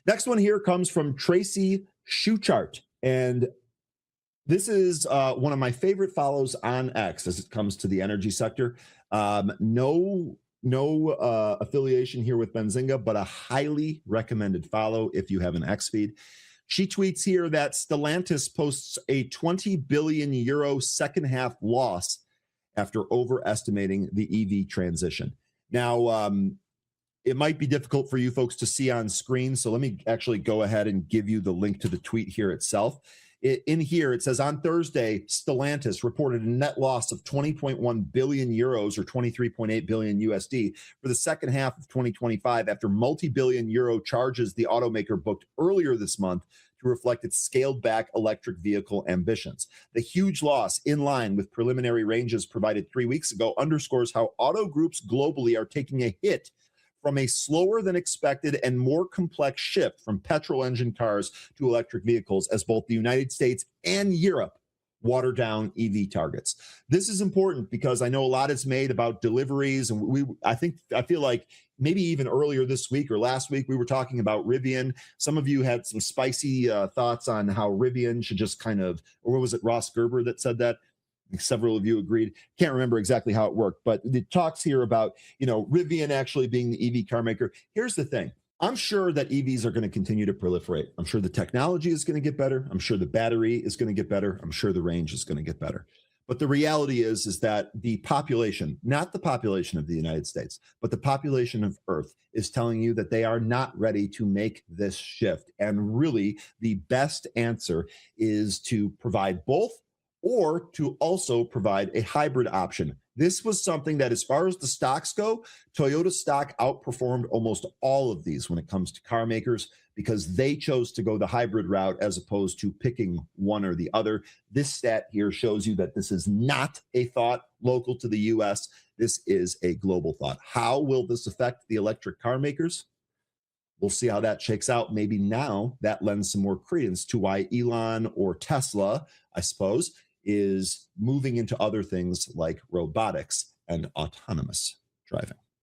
Next one here comes from Tracy Schuchart. And this is one of my favorite follows on X as it comes to the energy sector. No affiliation here with Benzinga, but a highly recommended follow if you have an X feed. She tweets here that Stellantis posts a 20 billion euro second half loss after overestimating the EV transition. Now, it might be difficult for you folks to see on screen, so let me actually go ahead and give you the link to the tweet here itself. In here, it says, on Thursday, Stellantis reported a net loss of 20.1 billion euros or 23.8 billion USD for the second half of 2025 after multi-billion euro charges the automaker booked earlier this month to reflect its scaled back electric vehicle ambitions. The huge loss, in line with preliminary ranges provided 3 weeks ago, underscores how auto groups globally are taking a hit from a slower than expected and more complex shift from petrol engine cars to electric vehicles as both the United States and Europe water down EV targets. This is important because I know a lot is made about deliveries, and I feel like maybe even earlier this week or last week we were talking about Rivian. Some of you had some spicy thoughts on how Rivian should just kind of, or was it Ross Gerber that said that? Several of you agreed. Can't remember exactly how it worked, but it talks here about, Rivian actually being the EV car maker. Here's the thing. I'm sure that EVs are going to continue to proliferate. I'm sure the technology is going to get better. I'm sure the battery is going to get better. I'm sure the range is going to get better. But the reality is that the population, not the population of the United States, but the population of Earth is telling you that they are not ready to make this shift. And really, the best answer is to provide both, or to also provide a hybrid option. This was something that, as far as the stocks go, Toyota stock outperformed almost all of these when it comes to car makers because they chose to go the hybrid route as opposed to picking one or the other. This stat here shows you that this is not a thought local to the US. This is a global thought. How will this affect the electric car makers? We'll see how that shakes out. Maybe now that lends some more credence to why Elon or Tesla, I suppose, is moving into other things like robotics and autonomous driving.